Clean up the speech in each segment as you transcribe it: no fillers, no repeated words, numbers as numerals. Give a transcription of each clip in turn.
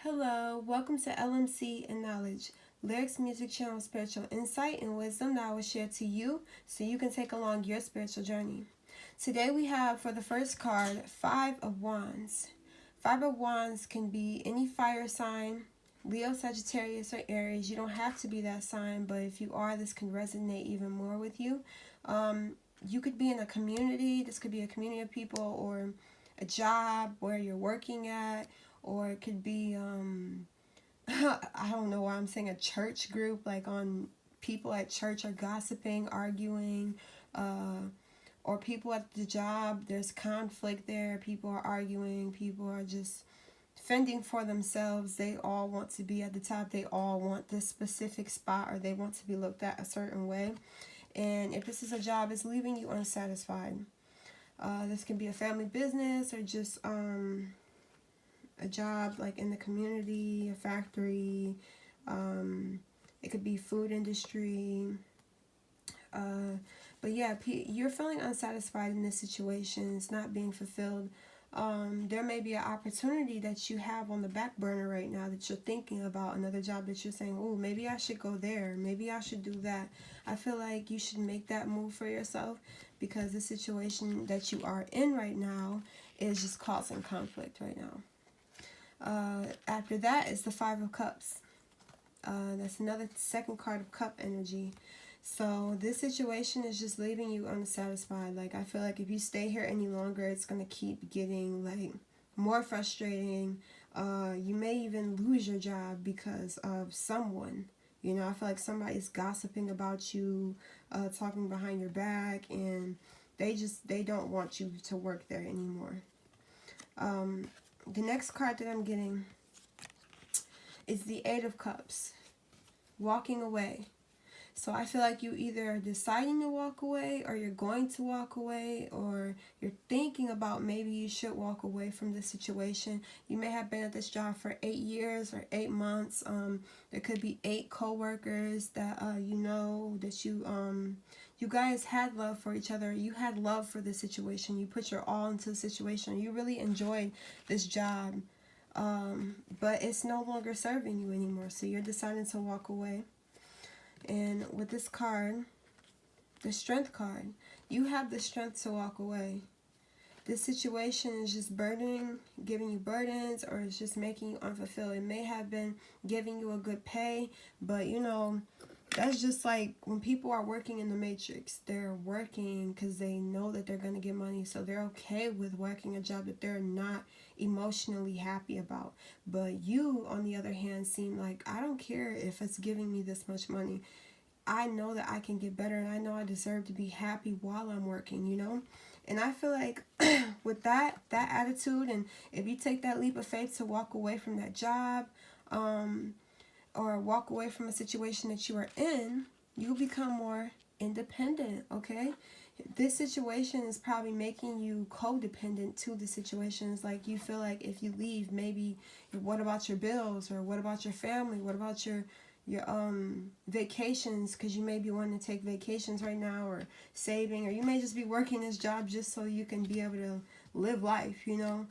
Hello, welcome to LMC and Knowledge, Lyrics Music Channel Spiritual Insight and Wisdom that I will share to you so you can take along your spiritual journey. Today we have for the first card, Five of Wands. Five of Wands can be any fire sign, Leo, Sagittarius, or Aries. You don't have to be that sign, but if you are, this can resonate even more with you. You could be in a community. This could be a community of people or a job where you're working at, or it could be I don't know why I'm saying a church group, like on people at church are gossiping, arguing, or people at the job, there's conflict there, people are arguing, people are just fending for themselves. They all want to be at the top, they all want this specific spot, or they want to be looked at a certain way. And if this is a job, it's leaving you unsatisfied. This can be a family business or just a job like in the community, a factory. It could be food industry. But yeah, you're feeling unsatisfied in this situation. It's not being fulfilled. There may be an opportunity that you have on the back burner right now that you're thinking about, another job that you're saying, oh, maybe I should go there. Maybe I should do that. I feel like you should make that move for yourself because the situation that you are in right now is just causing conflict right now. After that is the Five of Cups. That's another second card of cup energy. So this situation is just leaving you unsatisfied. Like, I feel like if you stay here any longer, it's going to keep getting like more frustrating. You may even lose your job because of someone. You know, I feel like somebody's gossiping about you, talking behind your back, and they don't want you to work there anymore. The next card that I'm getting is the Eight of Cups, walking away. So I feel like you either are deciding to walk away, or you're going to walk away, or you're thinking about maybe you should walk away from this situation. You may have been at this job for 8 years or 8 months. There could be 8 co-workers that you know that you guys had love for each other. You had love for the situation. You put your all into the situation. You really enjoyed this job, but it's no longer serving you anymore. So you're deciding to walk away. And with this card, the Strength card, you have the strength to walk away. This situation is just burdening, giving you burdens, or it's just making you unfulfilled. It may have been giving you a good pay, but you know, that's just like when people are working in the matrix. They're working because they know that they're going to get money, so they're okay with working a job that they're not emotionally happy about. But you, on the other hand, seem like, I don't care if it's giving me this much money. I know that I can get better, and I know I deserve to be happy while I'm working, you know? And I feel like with that attitude, and if you take that leap of faith to walk away from that job, or walk away from a situation that you are in, you'll become more independent, okay? This situation is probably making you codependent to the situations. Like, you feel like if you leave, maybe what about your bills, or what about your family, what about your vacations, because you may be wanting to take vacations right now, or saving, or you may just be working this job just so you can be able to live life, you know.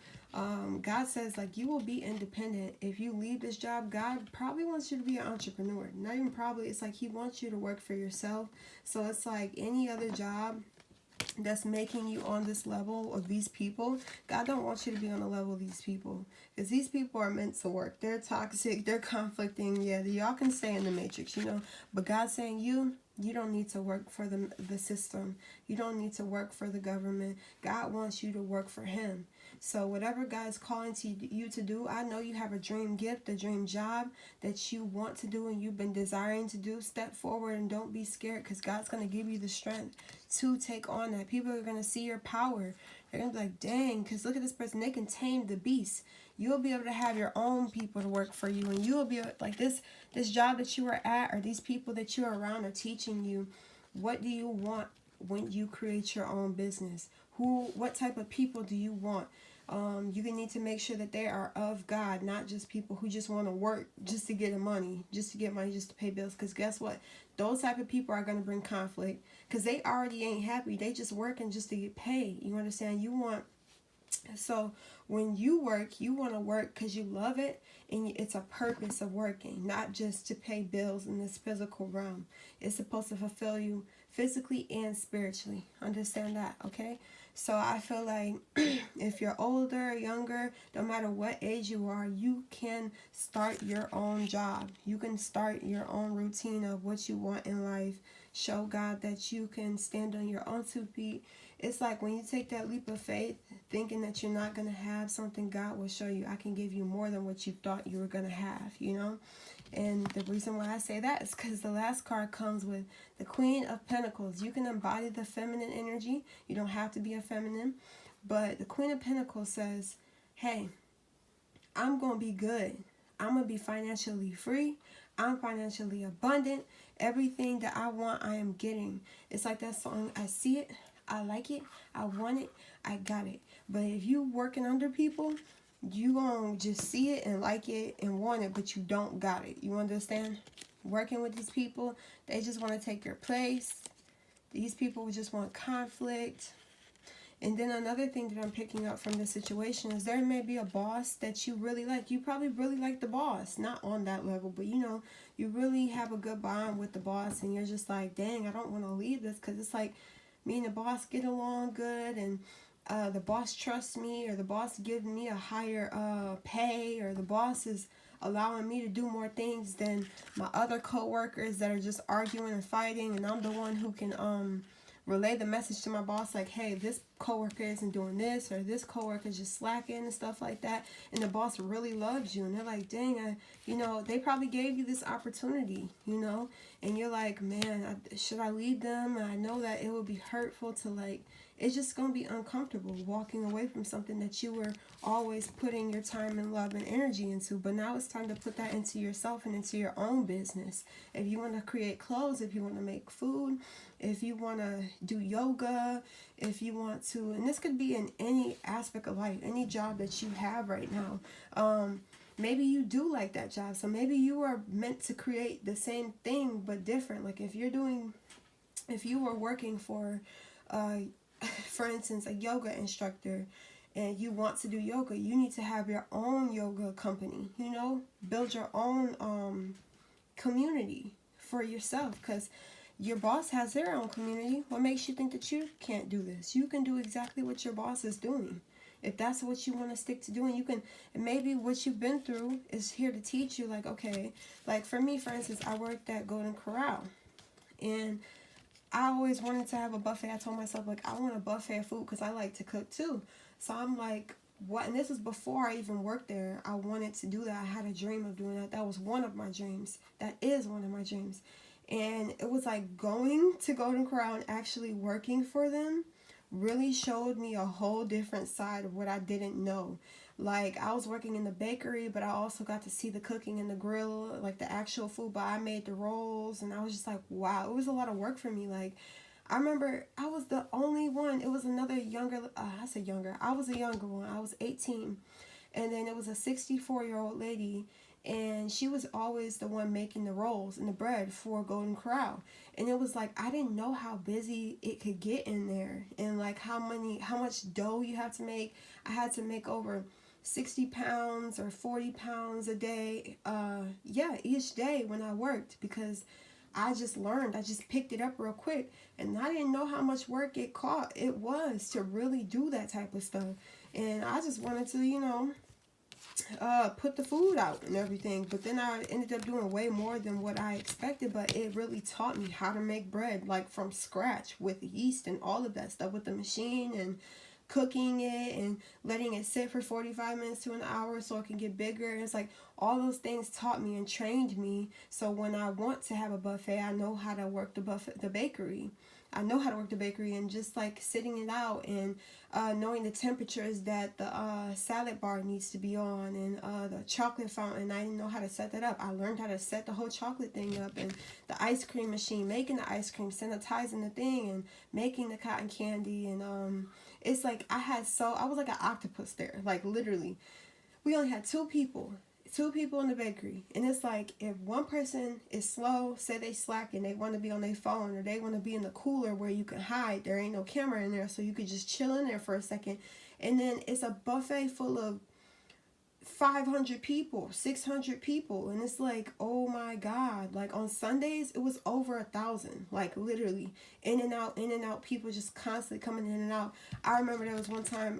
God says, like, you will be independent if you leave this job. God probably wants you to be an entrepreneur. Not even probably, it's like he wants you to work for yourself. So it's like any other job that's making you on this level of these people. God don't want you to be on the level of these people, because these people are meant to work. They're toxic, they're conflicting. Yeah, y'all can stay in the matrix, you know, but God's saying you don't need to work for the system. You don't need to work for the government. God wants you to work for him. So whatever God's calling to you to do, I know you have a dream gift, a dream job that you want to do and you've been desiring to do. Step forward and don't be scared, because God's going to give you the strength to take on that. People are going to see your power. They're going to be like, dang, because look at this person. They can tame the beast. You'll be able to have your own people to work for you, and you'll be like this job that you are at, or these people that you're around are teaching you, what do you want when you create your own business? What type of people do you want? You need to make sure that they are of God, not just people who just want to work just to get money, just to pay bills. Because guess what? Those type of people are going to bring conflict, because they already ain't happy. They just working just to get paid. You understand? You want So when you work, you want to work because you love it, and it's a purpose of working, not just to pay bills in this physical realm. It's supposed to fulfill you physically and spiritually. Understand that, okay? So I feel like if you're older or younger, no matter what age you are, you can start your own job. You can start your own routine of what you want in life. Show God that you can stand on your own 2 feet. It's like when you take that leap of faith, thinking that you're not going to have something, God will show you, I can give you more than what you thought you were going to have, you know? And the reason why I say that is because the last card comes with the Queen of Pentacles. You can embody the feminine energy. You don't have to be a feminine. But the Queen of Pentacles says, hey, I'm going to be good. I'm going to be financially free. I'm financially abundant. Everything that I want, I am getting. It's like that song, I see it, I like it, I want it, I got it. But if you working under people, you gonna just see it and like it and want it, but you don't got it. You understand? Working with these people, they just want to take your place. These people just want conflict. And then another thing that I'm picking up from this situation is there may be a boss that you really like. You probably really like the boss. Not on that level, but you know, you really have a good bond with the boss, and you're just like, dang, I don't want to leave this, because it's like me and the boss get along good, and the boss trusts me, or the boss gives me a higher pay, or the boss is allowing me to do more things than my other coworkers that are just arguing and fighting, and I'm the one who can relay the message to my boss, like, hey, this coworker isn't doing this, or this coworker is just slacking and stuff like that. And the boss really loves you, and they're like, dang, they probably gave you this opportunity, and you're like, man, should I leave them? And I know that it would be hurtful to, like, it's just going to be uncomfortable walking away from something that you were always putting your time and love and energy into. But now it's time to put that into yourself and into your own business. If you want to create clothes, if you want to make food, if you want to do yoga, if you want to, and this could be in any aspect of life, any job that you have right now. Maybe you do like that job. So maybe you are meant to create the same thing but different. Like if you were working for instance, a yoga instructor, and you want to do yoga, you need to have your own yoga company, build your own community for yourself, because your boss has their own community. What makes you think that you can't do this? You can do exactly what your boss is doing. If that's what you want to stick to doing, you can. And maybe what you've been through is here to teach you, like, okay, like for me, for instance, I worked at Golden Corral, and I always wanted to have a buffet. I told myself, like, I want a buffet of food because I like to cook too. So I'm like, what? And this was before I even worked there. I wanted to do that. I had a dream of doing that. That was one of my dreams. That is one of my dreams. And it was like going to Golden Corral and actually working for them really showed me a whole different side of what I didn't know. Like, I was working in the bakery, but I also got to see the cooking in the grill, like the actual food. But I made the rolls, and I was just like, wow, it was a lot of work for me. Like, I remember I was the only one. It was another younger, I said younger. I was a younger one. I was 18. And then it was a 64-year-old lady, and she was always the one making the rolls and the bread for Golden Corral. And it was like, I didn't know how busy it could get in there, and like how much dough you have to make. I had to make over 60 pounds or 40 pounds a day, each day when I worked, because I just learned. I just picked it up real quick, and I didn't know how much work it was to really do that type of stuff. And I just wanted to, put the food out and everything. But then I ended up doing way more than what I expected. But it really taught me how to make bread, like from scratch, with yeast and all of that stuff, with the machine, and cooking it and letting it sit for 45 minutes to an hour so it can get bigger. And it's like all those things taught me and trained me. So when I want to have a buffet, I know how to work the bakery. I know how to work the bakery, and just like sitting it out, and knowing the temperatures that the salad bar needs to be on, and the chocolate fountain. I didn't know how to set that up. I learned how to set the whole chocolate thing up, and the ice cream machine, making the ice cream, sanitizing the thing, and making the cotton candy. And it's like I was like an octopus there, like literally. We only had two people in the bakery, and it's like, if one person is slow, say they slack and they want to be on their phone, or they want to be in the cooler where you can hide, there ain't no camera in there, so you could just chill in there for a second. And then it's a buffet full of 500 people, 600 people, and it's like, oh my God. Like on Sundays it was over 1,000, like literally in and out, people just constantly coming in and out. I remember there was one time,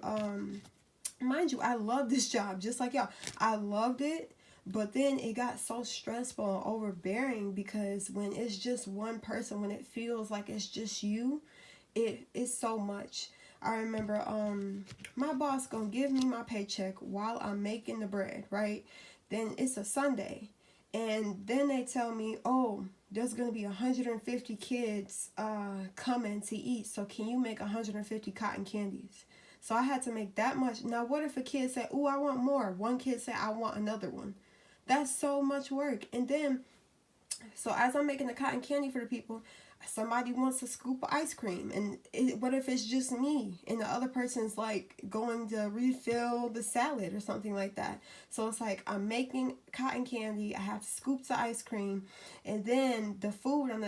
mind you, I love this job just like y'all. I loved it, but then it got so stressful and overbearing, because when it's just one person, when it feels like it's just you, it's so much. I remember my boss gonna give me my paycheck while I'm making the bread, right? Then it's a Sunday, and then they tell me, oh, there's gonna be 150 kids coming to eat, so can you make 150 cotton candies? So I had to make that much. Now what if a kid said, oh, I want more? One kid said, I want another one. That's so much work. And then, so as I'm making the cotton candy for the people, somebody wants a scoop of ice cream, and what if it's just me and the other person's like going to refill the salad or something like that? So it's like I'm making cotton candy, I have scoops of ice cream, and then the food on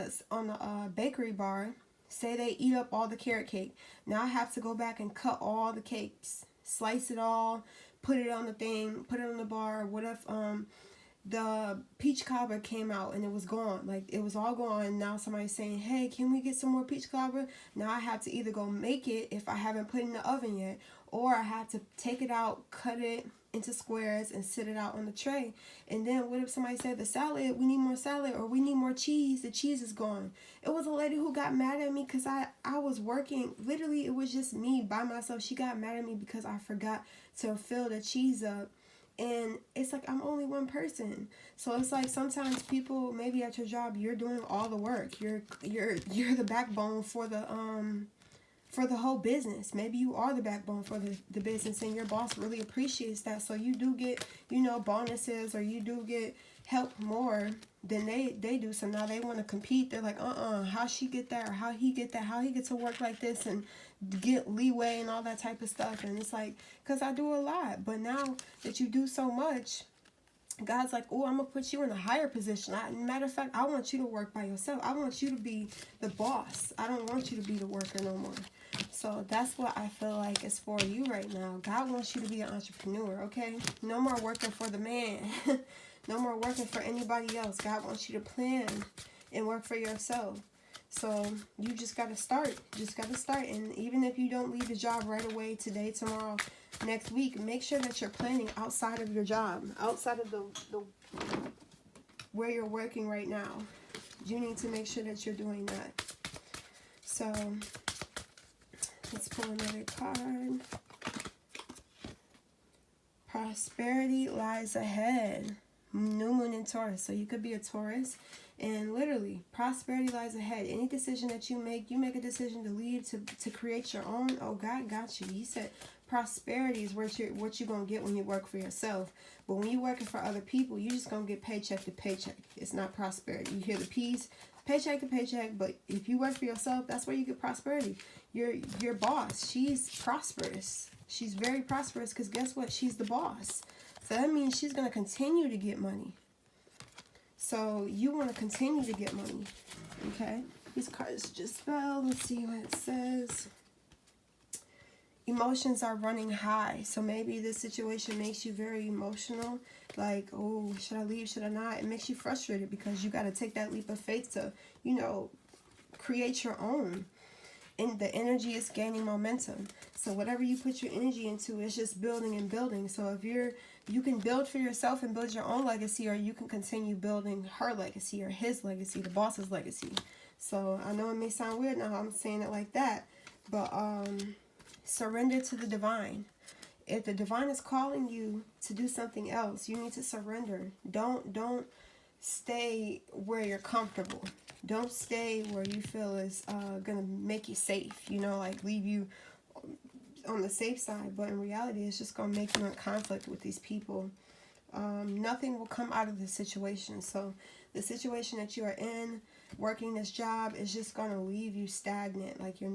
the bakery bar, say they eat up all the carrot cake. Now I have to go back and cut all the cakes, slice it all, put it on the thing, put it on the bar. What if the peach cobbler came out and it was gone? Like, it was all gone. Now somebody's saying, hey, can we get some more peach cobbler? Now I have to either go make it if I haven't put it in the oven yet, or I have to take it out, cut it into squares, and sit it out on the tray. And then what if somebody said, the salad, we need more salad, or we need more cheese, the cheese is gone? It was a lady who got mad at me because I was working. Literally, it was just me by myself. She got mad at me because I forgot to fill the cheese up. And it's like, I'm only one person. So it's like, sometimes people, maybe at your job, you're doing all the work. You're the backbone for the whole business. Maybe you are the backbone for the business, and your boss really appreciates that. So you do get, bonuses, or you do get help more than they do. So now they want to compete. They're like, how she get that, or how he get that, how he get to work like this and get leeway and all that type of stuff. And it's like, because I do a lot, but now that you do so much, God's like, oh, I'm going to put you in a higher position. Matter of fact, I want you to work by yourself. I want you to be the boss. I don't want you to be the worker no more. So that's what I feel like is for you right now. God wants you to be an entrepreneur, okay? No more working for the man. No more working for anybody else. God wants you to plan and work for yourself. So you just got to start. Just got to start. And even if you don't leave the job right away, today, tomorrow, next week, make sure that you're planning outside of your job, outside of the where you're working right now. You need to make sure that you're doing that. So let's pull another card. Prosperity lies ahead. New moon in Taurus. So you could be a Taurus, and literally prosperity lies ahead. Any decision that you make a decision to leave, to create your own. Oh, God got you. He said prosperity is what you're gonna get when you work for yourself. But when you're working for other people, you're just gonna get paycheck to paycheck. It's not prosperity. You hear the P's, paycheck to paycheck. But if you work for yourself, that's where you get prosperity. Your boss, she's prosperous. She's very prosperous, because guess what? She's the boss. So that means she's going to continue to get money. So you want to continue to get money. Okay? These cards just fell. Let's see what it says. Emotions are running high. So maybe this situation makes you very emotional. Like, oh, should I leave? Should I not? It makes you frustrated because you got to take that leap of faith to, create your own. And the energy is gaining momentum. So whatever you put your energy into, it's just building and building. So if you can build for yourself and build your own legacy, or you can continue building her legacy or his legacy, the boss's legacy. So I know it may sound weird now I'm saying it like that, but surrender to the divine. If the divine is calling you to do something else, you need to surrender. Don't stay where you're comfortable. Don't stay where you feel is going to make you safe, like leave you on the safe side. But in reality, it's just going to make you in conflict with these people. Nothing will come out of this situation. So the situation that you are in, working this job, is just going to leave you stagnant. Like it's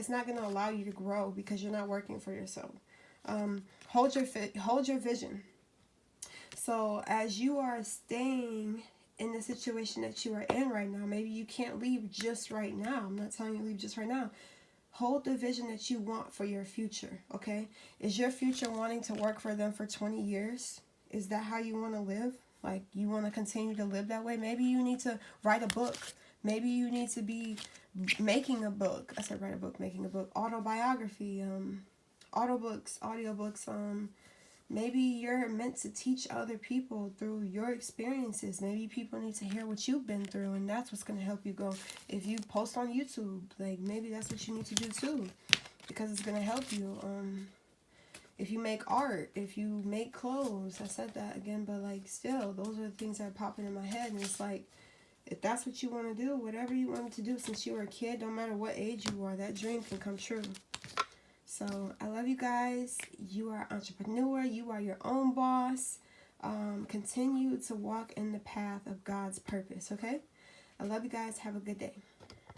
not going to allow you to grow because you're not working for yourself. Hold your vision. So as you are staying in the situation that you are in right now, maybe you can't leave just right now. I'm not telling you to leave just right now. Hold the vision that you want for your future, okay? Is your future wanting to work for them for 20 years? Is that how you want to live? Like, you want to continue to live that way? Maybe you need to write a book. Maybe you need to be making a book. I said write a book, making a book. Autobiography, audiobooks. Maybe you're meant to teach other people through your experiences. Maybe people need to hear what you've been through, and that's what's going to help you go. If you post on YouTube, like, maybe that's what you need to do too, because it's going to help you. If you make art, if you make clothes, I said that again, but like, still, those are the things that are popping in my head, and it's like, if that's what you want to do, whatever you want to do since you were a kid, no matter what age you are, that dream can come true. So I love you guys. You are an entrepreneur. You are your own boss. Continue to walk in the path of God's purpose, okay? I love you guys. Have a good day.